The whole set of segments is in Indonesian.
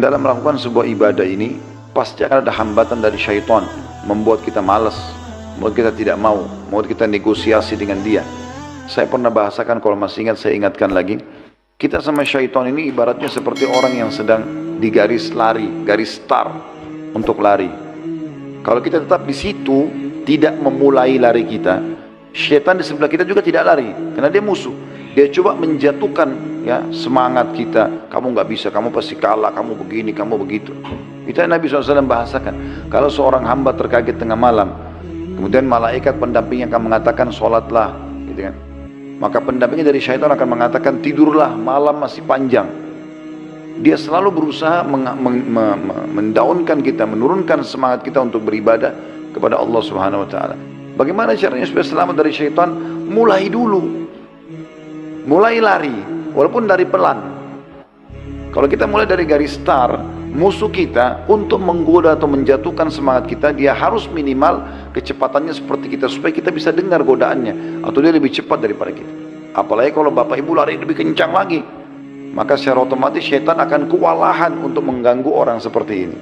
Dalam melakukan sebuah ibadah ini, pasti akan ada hambatan dari syaitan, membuat kita malas, membuat kita tidak mau, membuat kita negosiasi dengan dia. Saya pernah bahasakan, kalau masih ingat saya ingatkan lagi, kita sama syaitan ini ibaratnya seperti orang yang sedang di garis lari, garis start untuk lari. Kalau kita tetap di situ, tidak memulai lari kita, syaitan di sebelah kita juga tidak lari, karena dia musuh. Dia coba menjatuhkan ya semangat kita. Kamu nggak bisa, kamu pasti kalah, kamu begini, kamu begitu. Itu yang Nabi SAW bahasakan. Kalau seorang hamba terkaget tengah malam, kemudian malaikat pendampingnya akan mengatakan sholatlah, gitu kan. Maka pendampingnya dari syaitan akan mengatakan tidurlah, malam masih panjang. Dia selalu berusaha mendaunkan kita, menurunkan semangat kita untuk beribadah kepada Allah Subhanahu Wa Taala. Bagaimana caranya supaya selamat dari syaitan? Mulai dulu. Mulai lari, walaupun dari pelan. Kalau kita mulai dari garis start, musuh kita untuk menggoda atau menjatuhkan semangat kita, dia harus minimal kecepatannya seperti kita, supaya kita bisa dengar godaannya, atau dia lebih cepat daripada kita. Apalagi kalau bapak ibu lari lebih kencang lagi, maka secara otomatis syaitan akan kewalahan untuk mengganggu orang seperti ini.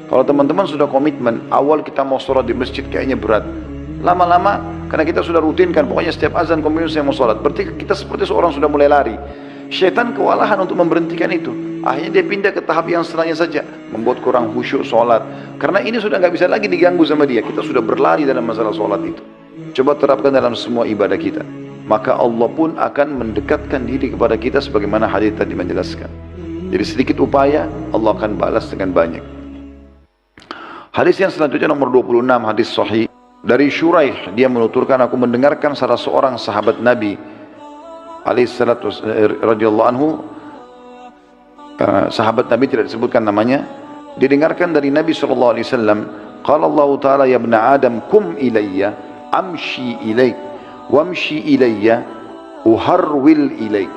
Kalau teman-teman sudah komitmen, awal kita mau sholat di masjid kayaknya berat, lama-lama karena kita sudah rutinkan, pokoknya setiap azan komitmen saya mau sholat, berarti kita seperti seorang sudah mulai lari. Syaitan kewalahan untuk memberhentikan itu, akhirnya dia pindah ke tahap yang setelahnya saja, membuat kurang khusyuk sholat, karena ini sudah nggak bisa lagi diganggu sama dia. Kita sudah berlari dalam masalah sholat itu. Coba terapkan dalam semua ibadah kita, maka Allah pun akan mendekatkan diri kepada kita sebagaimana hadis tadi menjelaskan. Jadi sedikit upaya, Allah akan balas dengan banyak. Hadis yang selanjutnya nomor 26, hadis sahih dari Syuraih, dia menuturkan, aku mendengarkan salah seorang sahabat Nabi alaihissalatu radhiyallahu anhu, sahabat Nabi tidak disebutkan namanya, didengarkan dari Nabi sallallahu alaihi wasallam, qala Allah taala ya ibn Adam kum ilayya amshi ilaik wamshi ilayya uharwil ilaik.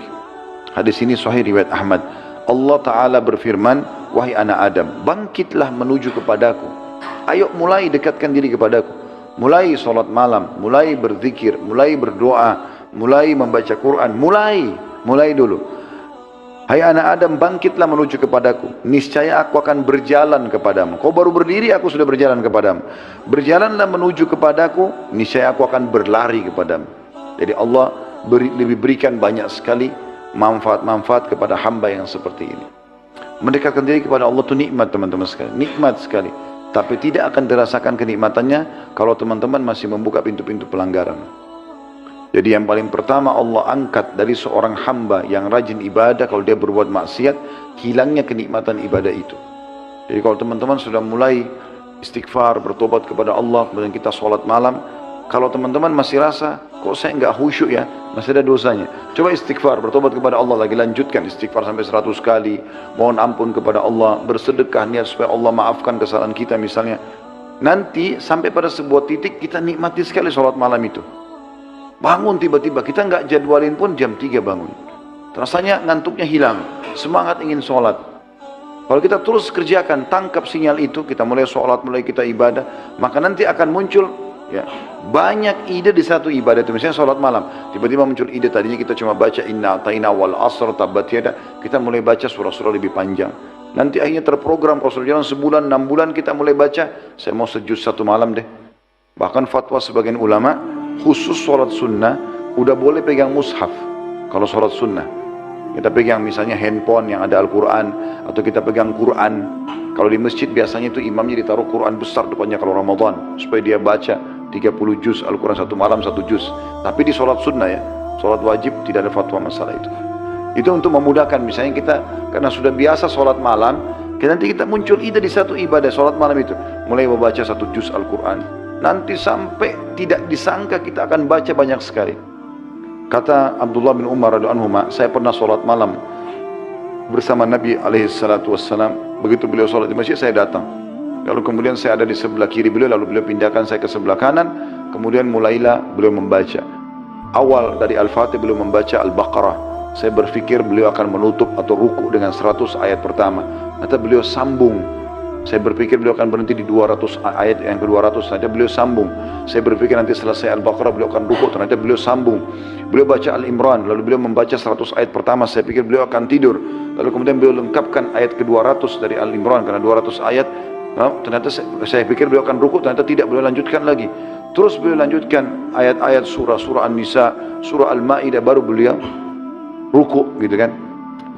Hadis ini sahih riwayat Ahmad. Allah taala berfirman, wahai anak Adam, bangkitlah menuju kepadaku, ayo mulai dekatkan diri kepadaku. Mulai sholat malam, mulai berzikir, mulai berdoa, mulai membaca Quran, mulai dulu. Hai anak Adam, bangkitlah menuju kepadaku, niscaya aku akan berjalan kepadamu. Kau baru berdiri, aku sudah berjalan kepadamu. Berjalanlah menuju kepadaku, niscaya aku akan berlari kepadamu. Jadi Allah lebih berikan banyak sekali manfaat-manfaat kepada hamba yang seperti ini. Mendekatkan diri kepada Allah itu nikmat, teman-teman sekalian, nikmat sekali. Tapi tidak akan dirasakan kenikmatannya kalau teman-teman masih membuka pintu-pintu pelanggaran. Jadi yang paling pertama Allah angkat dari seorang hamba yang rajin ibadah, kalau dia berbuat maksiat, hilangnya kenikmatan ibadah itu. Jadi kalau teman-teman sudah mulai istighfar, bertobat kepada Allah, kemudian kita sholat malam, kalau teman-teman masih rasa, kok saya nggak khusyuk ya, masih ada dosanya, coba istighfar, bertobat kepada Allah lagi, lanjutkan istighfar sampai 100 kali, mohon ampun kepada Allah, bersedekah niat supaya Allah maafkan kesalahan kita misalnya. Nanti sampai pada sebuah titik kita nikmati sekali sholat malam itu. Bangun tiba-tiba, kita nggak jadwalin pun jam 3 bangun. Rasanya ngantuknya hilang, semangat ingin sholat. Kalau kita terus kerjakan, tangkap sinyal itu, kita mulai sholat, mulai kita ibadah, maka nanti akan muncul ya banyak ide di satu ibadah itu. Misalnya sholat malam, tiba-tiba muncul ide, tadinya kita cuma baca inna ataina wal asr tabbat yada, kita mulai baca surah-surah lebih panjang. Nanti akhirnya terprogram, kalau sudah jalan sebulan, 6 bulan kita mulai baca, saya mau sejuz 1 malam deh. Bahkan fatwa sebagian ulama, khusus sholat sunnah udah boleh pegang mushaf. Kalau sholat sunnah kita pegang misalnya handphone yang ada Al-Quran, atau kita pegang Quran. Kalau di masjid biasanya itu imamnya ditaruh Quran besar depannya kalau Ramadan, supaya dia baca 30 juz Al-Quran 1 malam 1 juz. Tapi di sholat sunnah ya, sholat wajib tidak ada fatwa masalah itu. Itu untuk memudahkan, misalnya kita karena sudah biasa sholat malam, nanti kita muncul ide di satu ibadah sholat malam itu, mulai membaca 1 juz Al-Quran, nanti sampai tidak disangka kita akan baca banyak sekali. Kata Abdullah bin Umar radhiyallahu anhu, saya pernah sholat malam bersama Nabi SAW. Begitu beliau sholat di masjid, saya datang. Lalu kemudian saya ada di sebelah kiri beliau, lalu beliau pindahkan saya ke sebelah kanan. Kemudian mulailah beliau membaca. Awal dari Al-Fatih beliau membaca Al-Baqarah. Saya berpikir beliau akan menutup atau ruku dengan 100 ayat pertama. Ternyata beliau sambung. Saya berpikir beliau akan berhenti di 200 ayat yang ke-200, ternyata beliau sambung. Saya berpikir nanti selesai Al-Baqarah beliau akan ruku, ternyata beliau sambung. Beliau baca Al-Imran, lalu beliau membaca 100 ayat pertama. Saya pikir beliau akan tidur. Lalu kemudian beliau lengkapkan ayat ke-200 dari Al-Imran, karena 200 ayat. Ternyata saya pikir beliau akan ruku, ternyata tidak, beliau lanjutkan lagi. Terus beliau lanjutkan ayat-ayat surah An-Nisa, surah Al-Ma'idah, baru beliau ruku, gitu kan.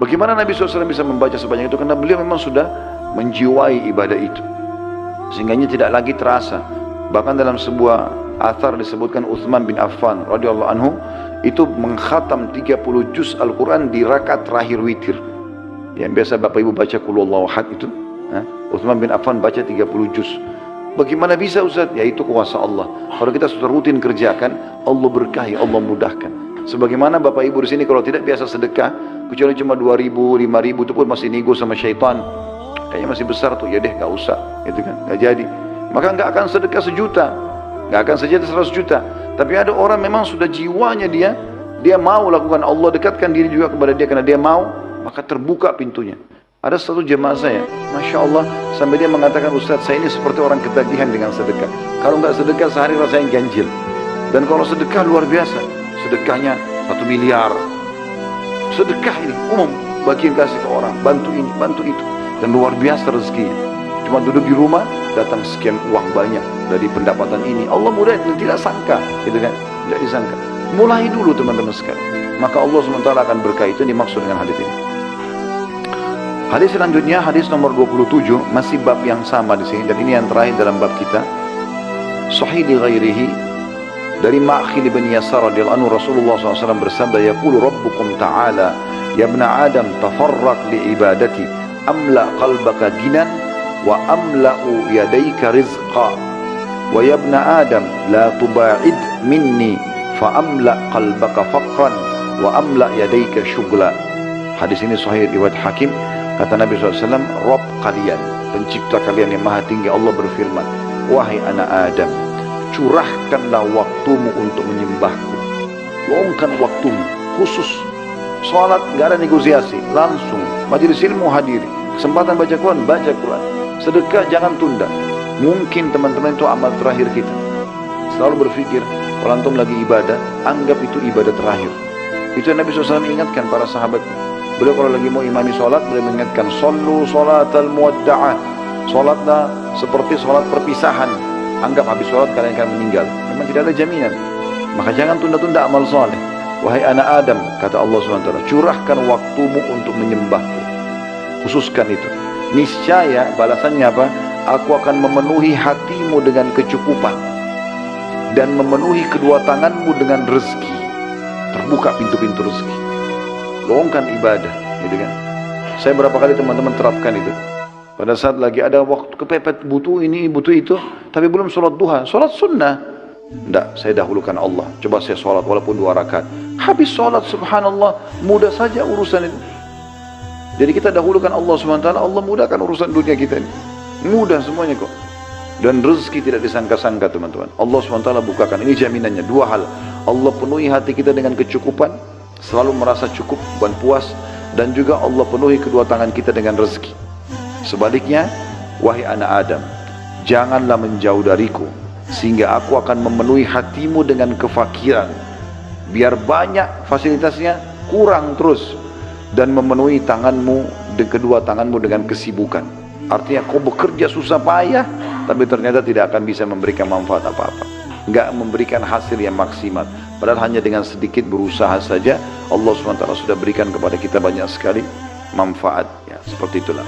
Bagaimana Nabi SAW bisa membaca sebanyak itu? Karena beliau memang sudah menjiwai ibadah itu, sehingga tidak lagi terasa. Bahkan dalam sebuah athar disebutkan Utsman bin Affan radhiyallahu anhu itu mengkhatam 30 juz Al-Quran di rakaat terakhir witir. Yang biasa Bapak Ibu baca Qul Huwallahu Ahad itu, Utsman bin Affan baca 30 juz. Bagaimana bisa Ustaz? Ya itu kuasa Allah. Kalau kita sudah rutin kerjakan, Allah berkahi, Allah mudahkan. Sebagaimana Bapak Ibu di sini kalau tidak biasa sedekah, kecuali cuma 2.000, 5.000 itu pun masih nego sama syaitan. Kayaknya masih besar tuh, ya deh gak usah, gitu kan, gak jadi. Maka gak akan sedekah 1 juta, gak akan sedekah 100 juta. Tapi ada orang memang sudah jiwanya dia mau lakukan, Allah dekatkan diri juga kepada dia karena dia mau, maka terbuka pintunya. Ada satu jemaah saya, Masya Allah, sampai dia mengatakan, Ustaz saya ini seperti orang ketagihan dengan sedekah. Kalau gak sedekah sehari rasanya ganjil. Dan kalau sedekah luar biasa, sedekahnya 1 miliar. Sedekah ini umum, bagian kasih ke orang, bantu ini, bantu itu. Dan luar biasa rezekinya. Cuma duduk di rumah, datang sekian uang banyak dari pendapatan ini. Allah mudah dan tidak sangka, gitu kan? Tidak disangka. Mulai dulu teman-teman sekalian. Maka Allah SWT akan berkah. Itu dimaksud dengan hadis ini. Hadis selanjutnya, hadis nomor 27, masih bab yang sama di sini, dan ini yang terakhir dalam bab kita. Sahih di ghairihi, dari Ma'khil bin Yasar radhiyallahu anhu, Rasulullah SAW bersabda, yaqulu rabbukum ta'ala, ya ibna Adam tafarraq li ibadati, amla qalbaka ginan wa amla'u yadayka rizqa wa ya ibna Adam la tuba'id minni fa amla qalbaka faqran wa amla yadayka syughla. Hadis ini sahih riwayat Hakim. Kata Nabi SAW, Rabb kalian, pencipta kalian yang maha tinggi, Allah berfirman, wahai anak Adam, curahkanlah waktumu untuk menyembahku. Luangkan waktumu khusus. Salat gak ada negosiasi, langsung. Majelis ilmu hadiri, kesempatan baca Quran, baca Quran. Sedekah jangan tunda. Mungkin teman-teman itu amal terakhir kita. Selalu berpikir, kalau antum lagi ibadah, anggap itu ibadah terakhir. Itu Nabi SAW ingatkan para sahabat. Beliau kalau lagi mau imami sholat, beliau mengingatkan, Sallu sholatal muwadda'ah. Sholatlah seperti sholat perpisahan. Anggap habis sholat kalian akan meninggal. Memang tidak ada jaminan. Maka jangan tunda-tunda amal soleh. Wahai anak Adam, kata Allah SWT, curahkan waktumu untuk menyembahku. Khususkan itu. Niscaya balasannya apa? Aku akan memenuhi hatimu dengan kecukupan dan memenuhi kedua tanganmu dengan rezeki. Terbuka pintu-pintu rezeki. Luangkan ibadah, gitu kan? Saya berapa kali teman-teman terapkan itu. Pada saat lagi ada waktu kepepet, butuh ini, butuh itu, tapi belum sholat duha, sholat sunnah. Tidak, saya dahulukan Allah. Coba saya sholat walaupun 2 rakaat. Habis sholat, subhanallah, mudah saja urusan itu. Jadi kita dahulukan Allah SWT, Allah mudahkan urusan dunia kita ini. Mudah semuanya kok. Dan rezeki tidak disangka-sangka teman-teman. Allah SWT bukakan, ini jaminannya. 2 hal. Allah penuhi hati kita dengan kecukupan, selalu merasa cukup dan puas. Dan juga Allah penuhi kedua tangan kita dengan rezeki. Sebaliknya, wahai anak Adam, janganlah menjauh dariku, sehingga aku akan memenuhi hatimu dengan kefakiran. Biar banyak fasilitasnya, kurang terus. Dan memenuhi tanganmu, kedua tanganmu dengan kesibukan. Artinya kau bekerja susah payah, tapi ternyata tidak akan bisa memberikan manfaat apa-apa. Enggak memberikan hasil yang maksimal. Padahal hanya dengan sedikit berusaha saja, Allah SWT sudah berikan kepada kita banyak sekali manfaat. Ya, seperti itulah.